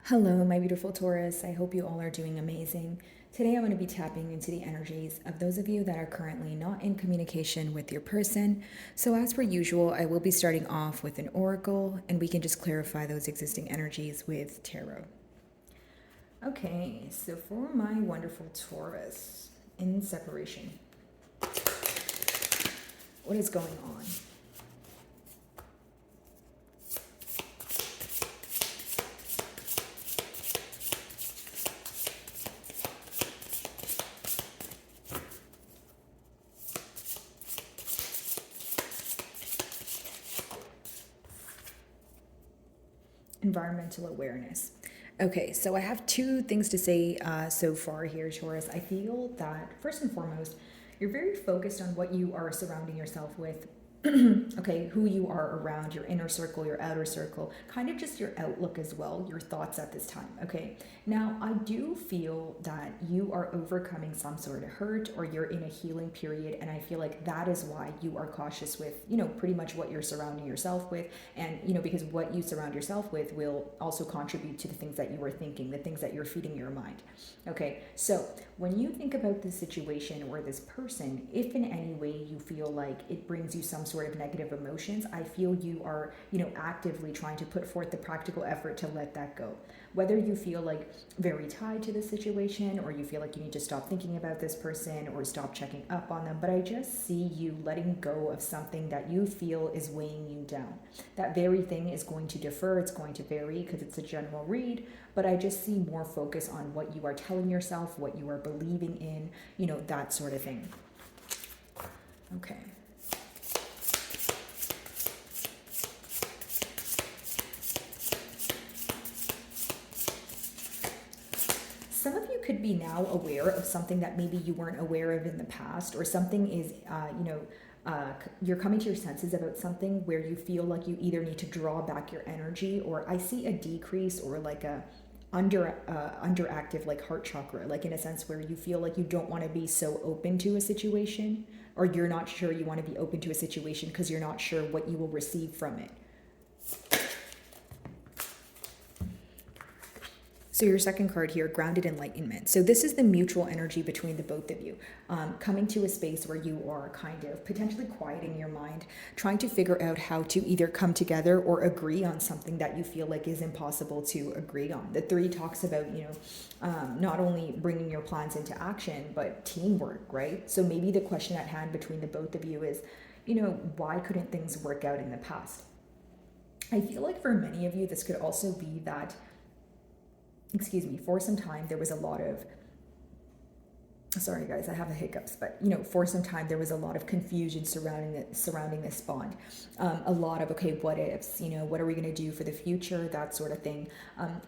Hello, my beautiful Taurus. I hope you all are doing amazing. Today, I'm going to be tapping into the energies of those of you that are currently not in communication with your person. So, as per usual, I will be starting off with an oracle, and we can just clarify those existing energies with tarot. Okay, so for my wonderful Taurus in separation, what is going on? Environmental awareness. Okay, so I have two things to say so far here, Taurus. I feel that first and foremost, you're very focused on what you are surrounding yourself with. Okay, who you are around, your inner circle, your outer circle, kind of just your outlook as well, your thoughts at this time. Okay, now I do feel that you are overcoming some sort of hurt or you're in a healing period, and I feel like that is why you are cautious with, pretty much what you're surrounding yourself with. And, because what you surround yourself with will also contribute to the things that you are thinking, the things that you're feeding your mind. Okay, so when you think about this situation or this person, if in any way you feel like it brings you some sort of negative emotions, I feel you are, actively trying to put forth the practical effort to let that go. Whether you feel like very tied to the situation or you feel like you need to stop thinking about this person or stop checking up on them, but I just see you letting go of something that you feel is weighing you down. That very thing is going to differ, it's going to vary because it's a general read, but I just see more focus on what you are telling yourself, what you are believing in, that sort of thing. Okay. Some of you could be now aware of something that maybe you weren't aware of in the past, or something is, you're coming to your senses about something where you feel like you either need to draw back your energy, or I see a decrease or like a underactive like heart chakra, like in a sense where you feel like you don't want to be so open to a situation, or you're not sure you want to be open to a situation because you're not sure what you will receive from it. So your second card here, grounded enlightenment. So this is the mutual energy between the both of you, coming to a space where you are kind of potentially quieting your mind, trying to figure out how to either come together or agree on something that you feel like is impossible to agree on. The three talks about, not only bringing your plans into action, but teamwork, right? So maybe the question at hand between the both of you is, why couldn't things work out in the past? I feel like for many of you, this could also be that, for some time there was a lot of, sorry guys, I have the hiccups, but for some time there was a lot of confusion surrounding this bond. A lot of, okay, what ifs, what are we going to do for the future, that sort of thing.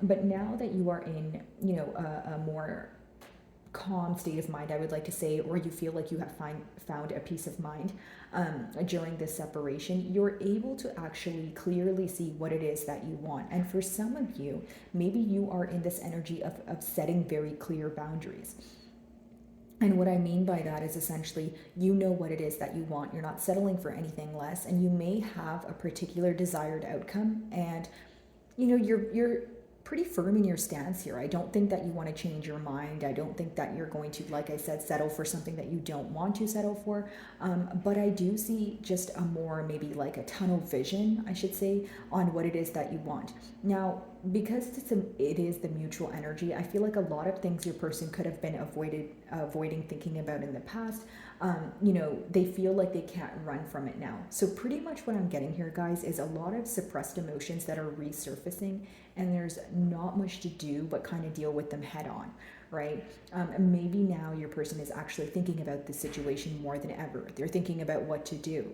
But now that you are in, a more calm state of mind, I would like to say, or you feel like you have found a peace of mind during this separation, you're able to actually clearly see what it is that you want. And for some of you, maybe you are in this energy of setting very clear boundaries. And what I mean by that is essentially, you know what it is that you want. You're not settling for anything less, and you may have a particular desired outcome, and you're pretty firm in your stance here. I don't think that you want to change your mind. I don't think that you're going to, like I said, settle for something that you don't want to settle for. But I do see just a more, maybe like a tunnel vision, I should say, on what it is that you want. Now, because it is the mutual energy, I feel like a lot of things your person could have been avoiding thinking about in the past, they feel like they can't run from it now. So pretty much what I'm getting here, guys, is a lot of suppressed emotions that are resurfacing, and there's not much to do but kind of deal with them head on, right? Maybe now your person is actually thinking about this situation more than ever. They're thinking about what to do,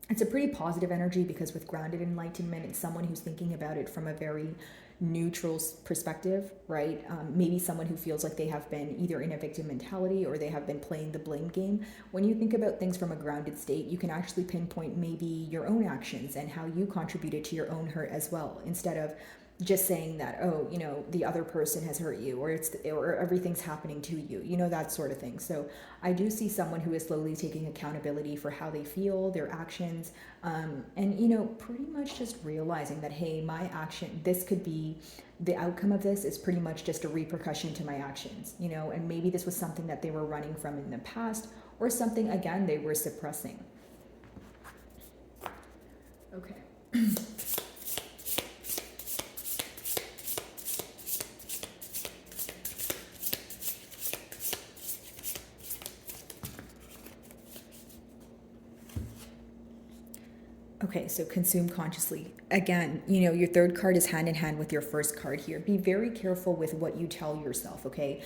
it's a pretty positive energy, because with grounded enlightenment, it's someone who's thinking about it from a very neutral perspective, right? Maybe someone who feels like they have been either in a victim mentality or they have been playing the blame game. When you think about things from a grounded state, you can actually pinpoint maybe your own actions and how you contributed to your own hurt as well, instead of just saying that, oh, you know, the other person has hurt you, or everything's happening to you, you know, that sort of thing. So I do see someone who is slowly taking accountability for how they feel, their actions, and, you know, pretty much just realizing that, hey, my action, this could be, the outcome of this is pretty much just a repercussion to my actions, you know, and maybe this was something that they were running from in the past, or something, again, they were suppressing. Okay. Okay, so consume consciously. Again, you know, your third card is hand in hand with your first card here. Be very careful with what you tell yourself, okay?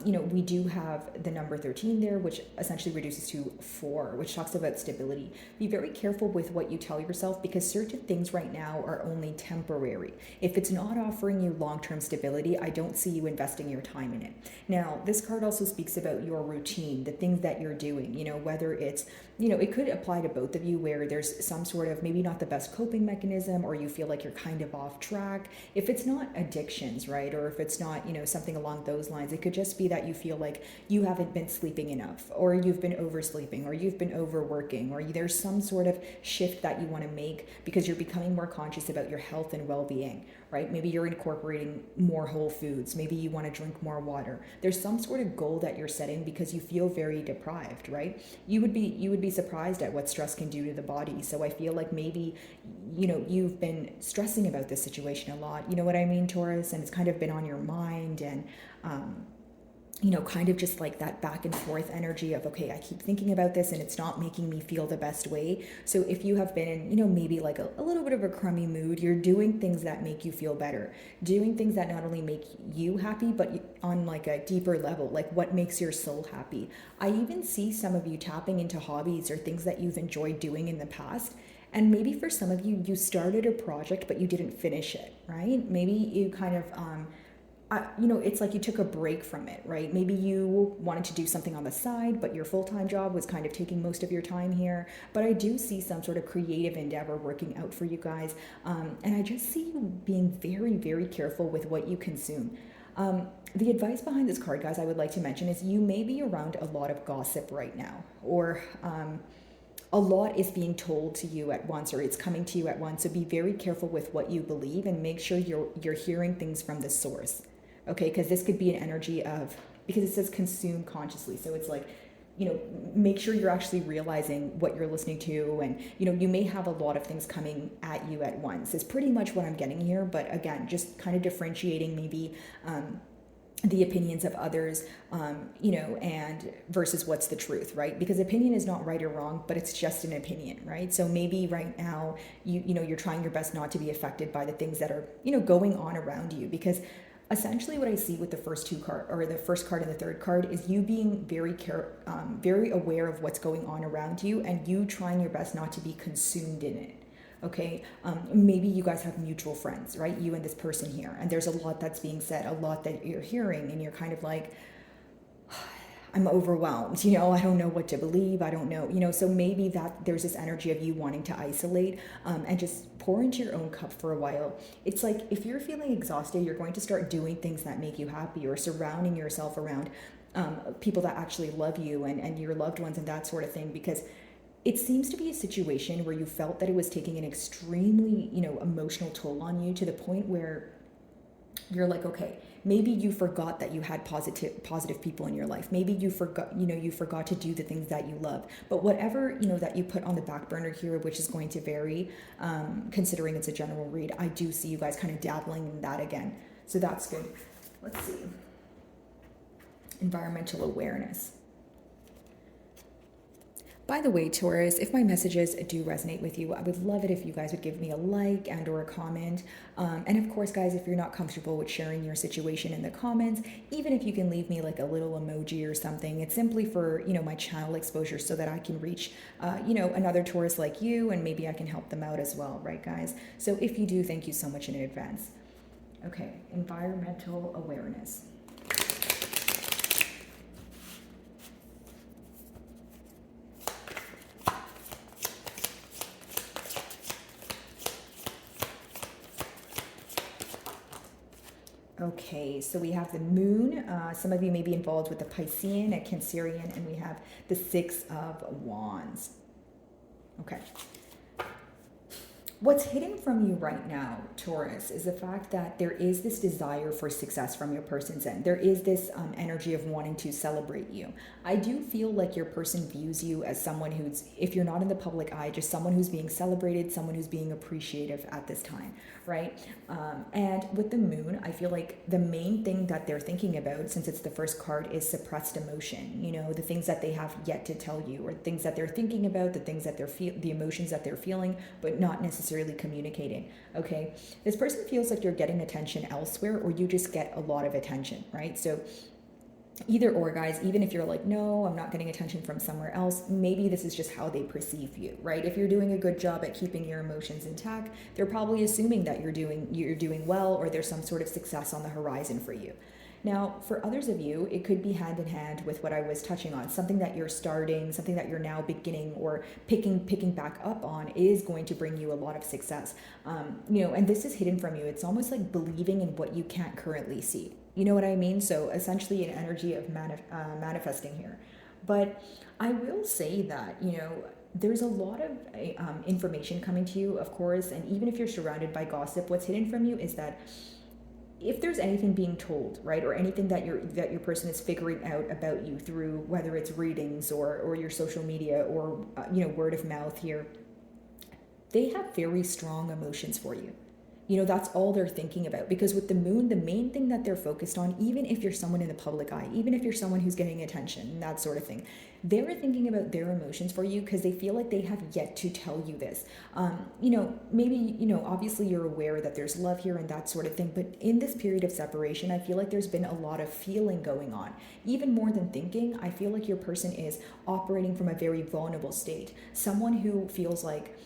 You know, we do have the number 13 there, which essentially reduces to 4, which talks about stability. Be very careful with what you tell yourself, because certain things right now are only temporary. If it's not offering you long-term stability, I don't see you investing your time in it. Now, this card also speaks about your routine, the things that you're doing, you know, whether it's, you know, it could apply to both of you where there's some sort of maybe not the best coping mechanism, or you feel like you're kind of off track. If it's not addictions, right, or if it's not, you know, something along those lines, it could just be that you feel like you haven't been sleeping enough, or you've been oversleeping, or you've been overworking, or there's some sort of shift that you want to make because you're becoming more conscious about your health and well-being, right? Maybe you're incorporating more whole foods. Maybe you want to drink more water. There's some sort of goal that you're setting because you feel very deprived, right? You would be surprised at what stress can do to the body. So I feel like maybe, you know, you've been stressing about this situation a lot. You know what I mean, Taurus? And it's kind of been on your mind, and you know, kind of just like that back and forth energy of, okay, I keep thinking about this and it's not making me feel the best way. So if you have been in, you know, maybe like a little bit of a crummy mood, you're doing things that make you feel better, doing things that not only make you happy, but on like a deeper level, like what makes your soul happy. I even see some of you tapping into hobbies or things that you've enjoyed doing in the past. And maybe for some of you, you started a project, but you didn't finish it, right? Maybe you kind of, you know, it's like you took a break from it, right? Maybe you wanted to do something on the side, but your full-time job was kind of taking most of your time here. But I do see some sort of creative endeavor working out for you guys. And I just see you being very, very careful with what you consume. The advice behind this card, guys, I would like to mention is you may be around a lot of gossip right now, or a lot is being told to you at once, or it's coming to you at once. So be very careful with what you believe, and make sure you're hearing things from the source. Okay, because this could be an energy of, because it says consume consciously. So it's like, you know, make sure you're actually realizing what you're listening to. And, you know, you may have a lot of things coming at you at once is pretty much what I'm getting here. But again, just kind of differentiating maybe the opinions of others, you know, and versus what's the truth, right? Because opinion is not right or wrong, but it's just an opinion, right? So maybe right now, you know, you're trying your best not to be affected by the things that are, you know, going on around you, because essentially what I see with the first two card, or the first card and the third card, is you being very aware of what's going on around you, and you trying your best not to be consumed in it. Okay, maybe you guys have mutual friends, right? You and this person here, and there's a lot that's being said, a lot that you're hearing, and you're kind of like, I'm overwhelmed, you know, I don't know what to believe, I don't know, you know, so maybe that there's this energy of you wanting to isolate, and just pour into your own cup for a while. It's like, if you're feeling exhausted, you're going to start doing things that make you happy, or surrounding yourself around people that actually love you, and your loved ones, and that sort of thing, because it seems to be a situation where you felt that it was taking an extremely, you know, emotional toll on you, to the point where you're like, okay, maybe you forgot that you had positive people in your life. Maybe you forgot to do the things that you love. But whatever, you know, that you put on the back burner here, which is going to vary, considering it's a general read, I do see you guys kind of dabbling in that again. So that's good. Let's see. Environmental awareness. By the way, Taurus, if my messages do resonate with you, I would love it if you guys would give me a like and or a comment. And of course, guys, if you're not comfortable with sharing your situation in the comments, even if you can leave me like a little emoji or something, it's simply for, you know, my channel exposure, so that I can reach, you know, another Taurus like you, and maybe I can help them out as well, right, guys? So if you do, thank you so much in advance. Okay, environmental awareness. Okay, so we have the moon. Some of you may be involved with the Piscean, a Cancerian, and we have the Six of Wands. Okay. What's hidden from you right now, Taurus, is the fact that there is this desire for success from your person's end. There is this energy of wanting to celebrate you. I do feel like your person views you as someone who's, if you're not in the public eye, just someone who's being celebrated, someone who's being appreciative at this time, right? And with the moon, I feel like the main thing that they're thinking about, since it's the first card, is suppressed emotion. You know, the things that they have yet to tell you, or things that they're thinking about, the things that the emotions that they're feeling, but not necessarily communicating. Okay, this person feels like you're getting attention elsewhere, or you just get a lot of attention, right? So either or, guys, even if you're like, no, I'm not getting attention from somewhere else, maybe this is just how they perceive you, right? If you're doing a good job at keeping your emotions intact, they're probably assuming that you're doing well, or there's some sort of success on the horizon for you. Now, for others of you, it could be hand in hand with what I was touching on. Something that you're starting, something that you're now beginning or picking back up on is going to bring you a lot of success. And this is hidden from you. It's almost like believing in what you can't currently see. You know what I mean? So essentially an energy of manifesting here. But I will say that, there's a lot of information coming to you, of course, and even if you're surrounded by gossip, what's hidden from you is that if there's anything being told, right, or anything that your person is figuring out about you through whether it's readings or your social media or word of mouth here, they have very strong emotions for you. That's all they're thinking about, because with the moon, the main thing that they're focused on, even if you're someone in the public eye, even if you're someone who's getting attention and that sort of thing, they're thinking about their emotions for you because they feel like they have yet to tell you this. Maybe, obviously you're aware that there's love here and that sort of thing, but in this period of separation, I feel like there's been a lot of feeling going on. Even more than thinking, I feel like your person is operating from a very vulnerable state. Someone who feels like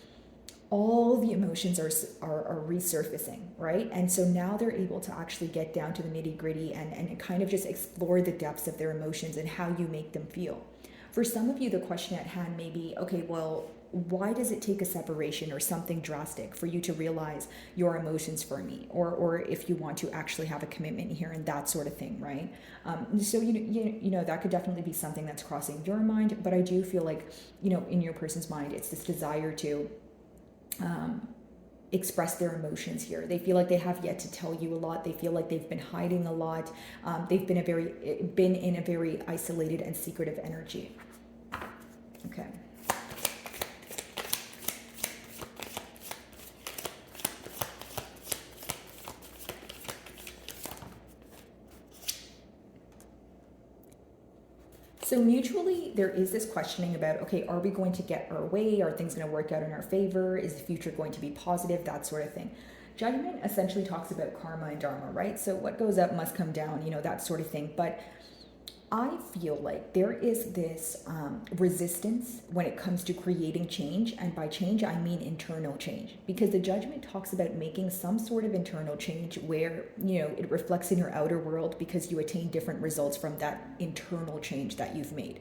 all the emotions are resurfacing, right? And so now they're able to actually get down to the nitty gritty and kind of just explore the depths of their emotions and how you make them feel. For some of you, the question at hand may be, okay, well, why does it take a separation or something drastic for you to realize your emotions for me, or if you want to actually have a commitment here and that sort of thing, right? So that could definitely be something that's crossing your mind, but I do feel like in your person's mind, it's this desire to express their emotions here. They feel like they have yet to tell you a lot. They feel like they've been hiding a lot. They've been in a very isolated and secretive energy. Okay. So mutually, there is this questioning about, okay, are we going to get our way? Are things going to work out in our favor? Is the future going to be positive? That sort of thing. Judgment essentially talks about karma and dharma, right? So what goes up must come down, that sort of thing. But I feel like there is this resistance when it comes to creating change. And by change, I mean internal change. Because the judgment talks about making some sort of internal change where, it reflects in your outer world because you attain different results from that internal change that you've made,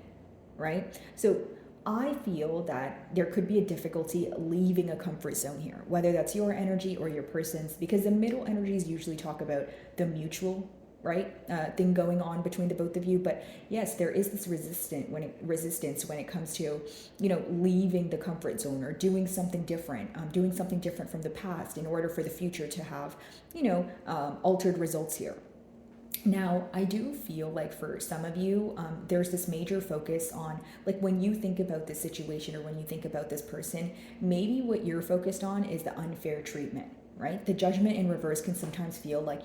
right? So I feel that there could be a difficulty leaving a comfort zone here, whether that's your energy or your person's, because the middle energies usually talk about the mutual thing going on between the both of you. But yes, there is this resistance when it comes to leaving the comfort zone or doing something different from the past in order for the future to have altered results here. Now, I do feel like for some of you, there's this major focus on, like, when you think about this situation or when you think about this person, maybe what you're focused on is the unfair treatment, right? The judgment in reverse can sometimes feel like,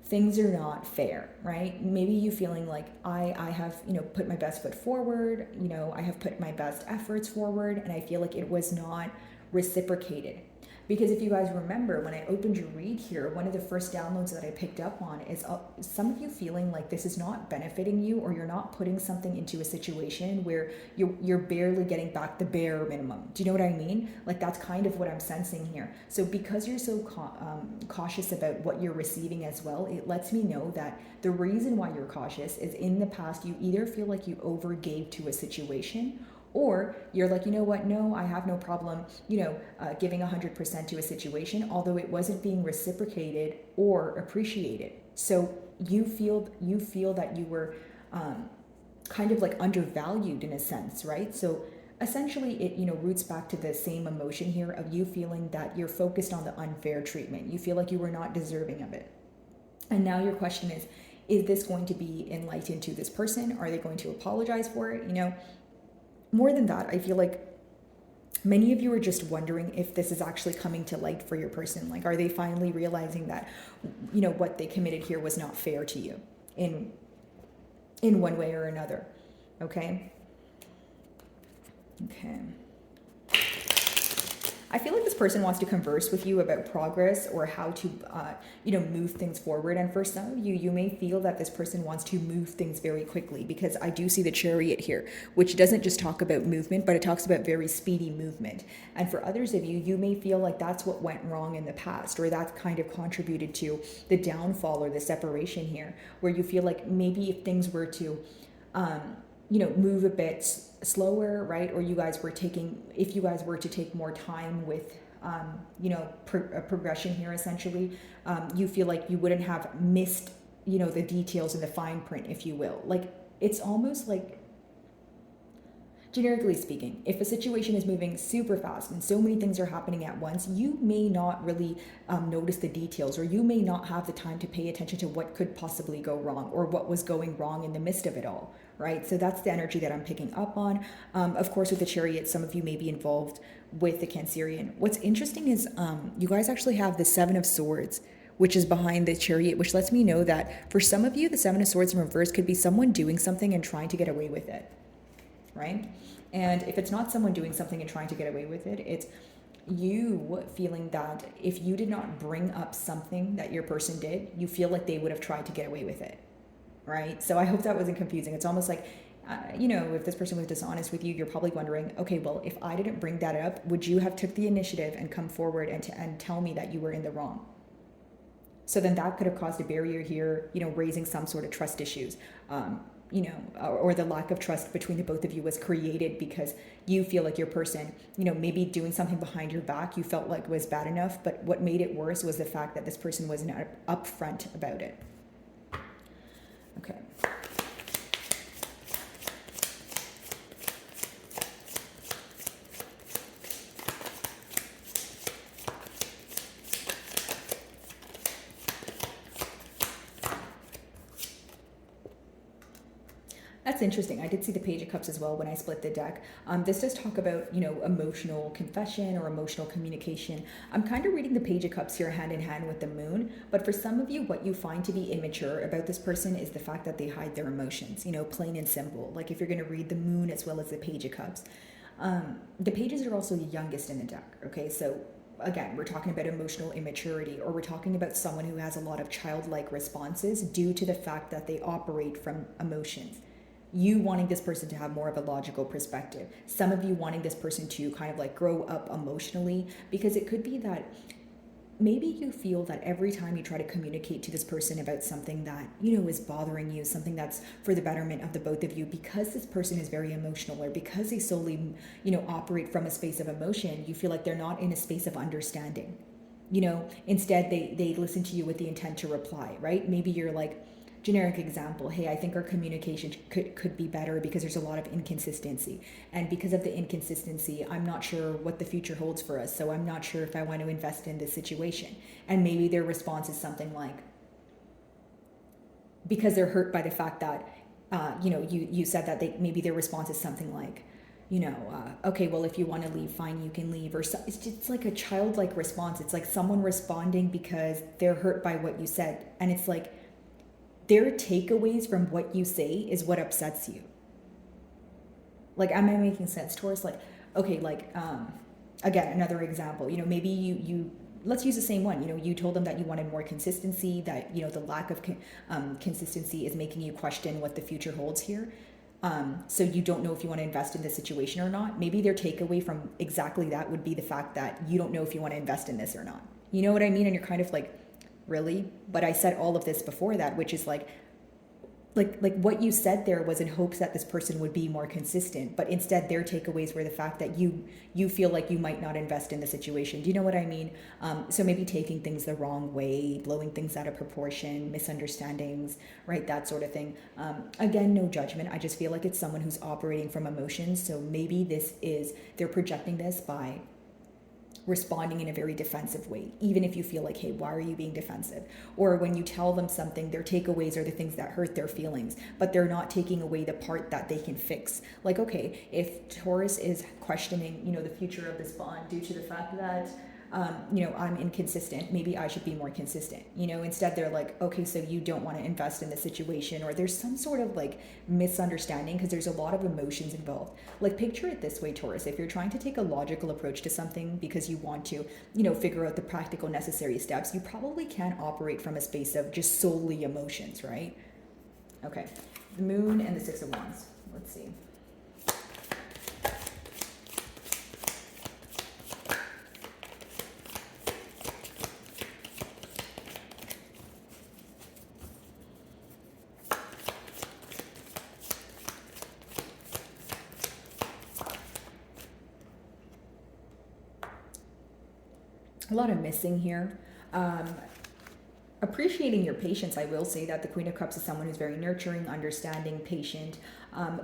things are not fair, right? Maybe you feeling like I have, put my best foot forward, I have put my best efforts forward, and I feel like it was not reciprocated. Because if you guys remember, when I opened your read here, one of the first downloads that I picked up on is some of you feeling like this is not benefiting you, or you're not putting something into a situation where you're barely getting back the bare minimum. Do you know what I mean? Like, that's kind of what I'm sensing here. So because you're so cautious about what you're receiving as well, it lets me know that the reason why you're cautious is in the past you either feel like you overgave to a situation, Or you're like, you know what, no, I have no problem, giving 100% to a situation, although it wasn't being reciprocated or appreciated. So you feel that you were kind of like undervalued in a sense, right? So essentially it roots back to the same emotion here of you feeling that you're focused on the unfair treatment. You feel like you were not deserving of it. And now your question is this going to be enlightened to this person? Are they going to apologize for it? More than that, I feel like many of you are just wondering if this is actually coming to light for your person. Like, are they finally realizing that what they committed here was not fair to you in one way or another? Okay. I feel like this person wants to converse with you about progress or how to, move things forward. And for some of you, you may feel that this person wants to move things very quickly, because I do see the Chariot here, which doesn't just talk about movement, but it talks about very speedy movement. And for others of you, you may feel like that's what went wrong in the past, or that's kind of contributed to the downfall or the separation here, where you feel like maybe if things were to, move a bit slower, right? Or if you guys were to take more time with, progression here, essentially, you feel like you wouldn't have missed, the details in the fine print, if you will. Like, it's almost like, generically speaking, if a situation is moving super fast and so many things are happening at once, you may not really notice the details, or you may not have the time to pay attention to what could possibly go wrong or what was going wrong in the midst of it all, right? So that's the energy that I'm picking up on. Of course, with the Chariot, some of you may be involved with the Cancerian. What's interesting is you guys actually have the Seven of Swords, which is behind the Chariot, which lets me know that for some of you, the Seven of Swords in reverse could be someone doing something and trying to get away with it, right? And if it's not someone doing something and trying to get away with it, it's you feeling that if you did not bring up something that your person did, you feel like they would have tried to get away with it, right? So I hope that wasn't confusing. It's almost like, if this person was dishonest with you, you're probably wondering, okay, well, if I didn't bring that up, would you have took the initiative and come forward and tell me that you were in the wrong? So then that could have caused a barrier here, raising some sort of trust issues. Or the lack of trust between the both of you was created because you feel like your person, maybe doing something behind your back you felt like was bad enough, but what made it worse was the fact that this person wasn't upfront about it. Okay. That's interesting. I did see the Page of Cups as well when I split the deck. This does talk about, emotional confession or emotional communication. I'm kind of reading the Page of Cups here hand in hand with the Moon, but for some of you, what you find to be immature about this person is the fact that they hide their emotions, plain and simple. Like if you're going to read the Moon as well as the Page of Cups. The pages are also the youngest in the deck, okay? So again, we're talking about emotional immaturity, or we're talking about someone who has a lot of childlike responses due to the fact that they operate from emotions. You wanting this person to have more of a logical perspective. Some of you wanting this person to kind of like grow up emotionally, because it could be that maybe you feel that every time you try to communicate to this person about something that, is bothering you, something that's for the betterment of the both of you, because this person is very emotional, or because they solely, operate from a space of emotion, you feel like they're not in a space of understanding. Instead they listen to you with the intent to reply, right? Maybe you're like, generic example, hey, I think our communication could be better because there's a lot of inconsistency. And because of the inconsistency, I'm not sure what the future holds for us. So I'm not sure if I want to invest in this situation. And maybe their response is something like, because they're hurt by the fact that, you said that maybe their response is something like, okay, well, if you want to leave, fine, you can leave. Or so, it's just like a childlike response. It's like someone responding because they're hurt by what you said. And it's like, their takeaways from what you say is what upsets you. Like, am I making sense, Taurus? Like, okay, like, again, another example, maybe you let's use the same one. You told them that you wanted more consistency, that, the lack of consistency is making you question what the future holds here. So you don't know if you want to invest in this situation or not. Maybe their takeaway from exactly that would be the fact that you don't know if you want to invest in this or not. You know what I mean? And you're kind of like, really? But I said all of this before that, which is like, like what you said there was in hopes that this person would be more consistent, but instead their takeaways were the fact that you feel like you might not invest in the situation. Do you know what I mean? So maybe taking things the wrong way, blowing things out of proportion, misunderstandings, right? That sort of thing. Again, no judgment. I just feel like it's someone who's operating from emotions. So maybe they're projecting this by responding in a very defensive way, even if you feel like, hey, why are you being defensive? Or when you tell them something, their takeaways are the things that hurt their feelings, but they're not taking away the part that they can fix. Like, okay, if Taurus is questioning, the future of this bond due to the fact that I'm inconsistent, maybe I should be more consistent. Instead they're like, okay, so you don't want to invest in the situation, or there's some sort of like misunderstanding because there's a lot of emotions involved. Like, picture it this way, Taurus, if you're trying to take a logical approach to something because you want to, figure out the practical necessary steps, you probably can't operate from a space of just solely emotions, right? Okay, the Moon and the Six of Wands. Let's see. A lot of missing here. Appreciating your patience, I will say that the Queen of Cups is someone who's very nurturing, understanding, patient.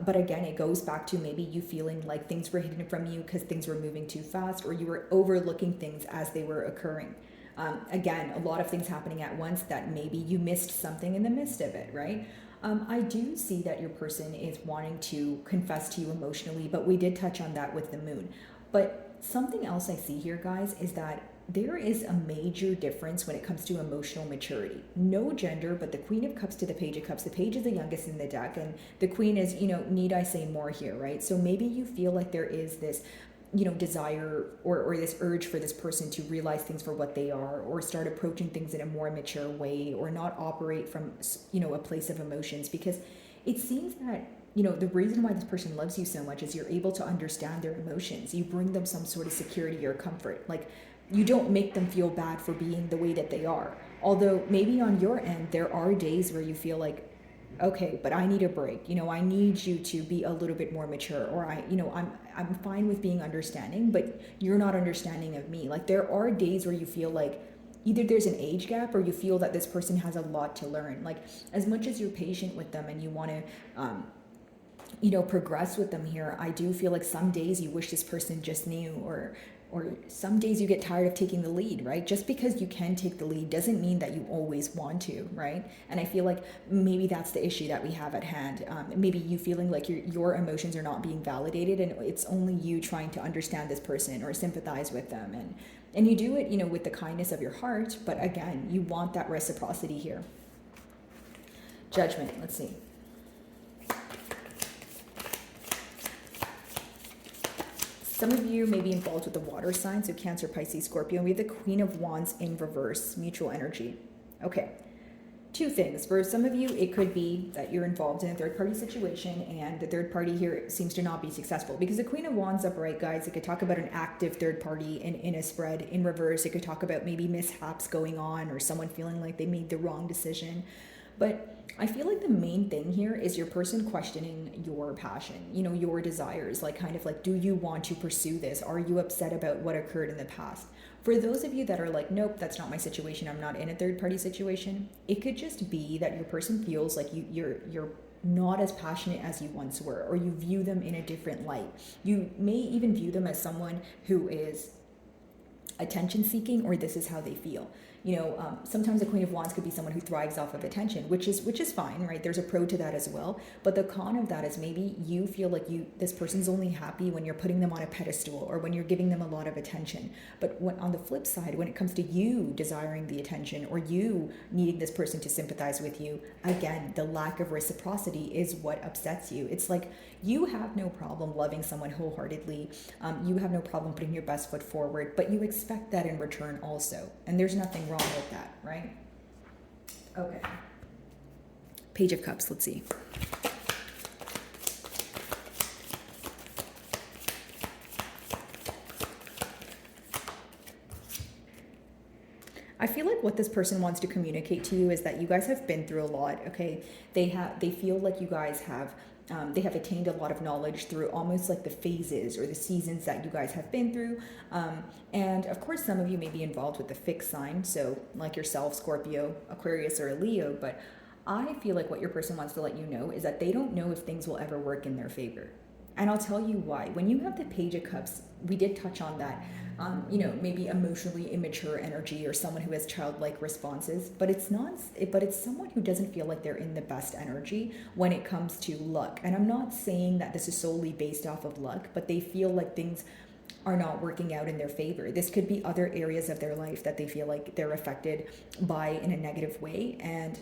But again, it goes back to maybe you feeling like things were hidden from you because things were moving too fast, or you were overlooking things as they were occurring. Again, a lot of things happening at once that maybe you missed something in the midst of it, right? I do see that your person is wanting to confess to you emotionally, but we did touch on that with the Moon. But something else I see here, guys, is that there is a major difference when it comes to emotional maturity. No gender, but the Queen of Cups to the Page of Cups. The Page is the youngest in the deck, and the Queen is, need I say more here, right? So maybe you feel like there is this, desire or this urge for this person to realize things for what they are, or start approaching things in a more mature way, or not operate from, a place of emotions, because it seems that the reason why this person loves you so much is you're able to understand their emotions. You bring them some sort of security or comfort. Like, you don't make them feel bad for being the way that they are. Although maybe on your end, there are days where you feel like, okay, but I need a break. I need you to be a little bit more mature, or I'm fine with being understanding, but you're not understanding of me. Like, there are days where you feel like either there's an age gap, or you feel that this person has a lot to learn. Like, as much as you're patient with them and you want to progress with them here, I do feel like some days you wish this person just knew, or some days you get tired of taking the lead, right? Just because you can take the lead doesn't mean that you always want to, right? And I feel like maybe that's the issue that we have at hand. Maybe you feeling like your emotions are not being validated, and it's only you trying to understand this person or sympathize with them. And you do it, with the kindness of your heart, but again, you want that reciprocity here. Judgment, let's see. Some of you may be involved with the water sign, so Cancer, Pisces, Scorpio. We have the Queen of Wands in reverse, mutual energy. Okay, two things. For some of you, it could be that you're involved in a third-party situation, and the third party here seems to not be successful. Because the Queen of Wands upright, guys, it could talk about an active third party in a spread. In reverse, it could talk about maybe mishaps going on, or someone feeling like they made the wrong decision. But I feel like the main thing here is your person questioning your passion, your desires, like kind of like, do you want to pursue this? Are you upset about what occurred in the past? For those of you that are like, nope, that's not my situation, I'm not in a third party situation, it could just be that your person feels like you're not as passionate as you once were, or you view them in a different light. You may even view them as someone who is attention seeking, or this is how they feel. Sometimes the Queen of Wands could be someone who thrives off of attention, which is fine, right? There's a pro to that as well. But the con of that is maybe you feel like this person's only happy when you're putting them on a pedestal, or when you're giving them a lot of attention. But on the flip side, when it comes to you desiring the attention, or you needing this person to sympathize with you, again, the lack of reciprocity is what upsets you. It's like you have no problem loving someone wholeheartedly. You have no problem putting your best foot forward, but you expect that in return also. And there's nothing wrong with that, right? Okay. Page of Cups, let's see. I feel like what this person wants to communicate to you is that you guys have been through a lot. Okay, they feel like you guys have. They have attained a lot of knowledge through almost like the phases or the seasons that you guys have been through. And of course, some of you may be involved with the fixed sign, so like yourself, Scorpio, Aquarius, or a Leo. But I feel like what your person wants to let you know is that they don't know if things will ever work in their favor. And I'll tell you why. When you have the Page of Cups, we did touch on that. Maybe emotionally immature energy or someone who has childlike responses, but it's not. But it's someone who doesn't feel like they're in the best energy when it comes to luck. And I'm not saying that this is solely based off of luck, but they feel like things are not working out in their favor. This could be other areas of their life that they feel like they're affected by in a negative way, and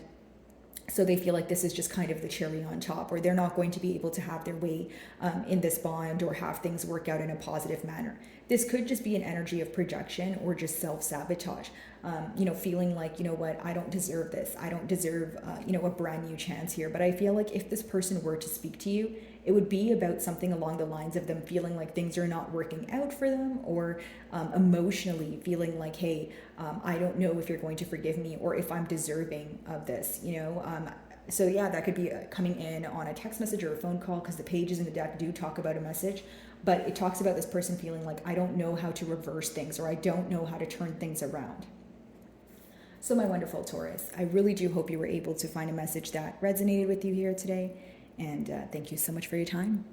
so they feel like this is just kind of the cherry on top, or they're not going to be able to have their way in this bond or have things work out in a positive manner. This could just be an energy of projection or just self-sabotage. Feeling like, you know what, I don't deserve this. I don't deserve, a brand new chance here. But I feel like if this person were to speak to you, it would be about something along the lines of them feeling like things are not working out for them, or emotionally feeling like, hey, I don't know if you're going to forgive me or if I'm deserving of this, So yeah, that could be coming in on a text message or a phone call, because the pages in the deck do talk about a message, but it talks about this person feeling like, I don't know how to reverse things, or I don't know how to turn things around. So my wonderful Taurus, I really do hope you were able to find a message that resonated with you here today. And thank you so much for your time.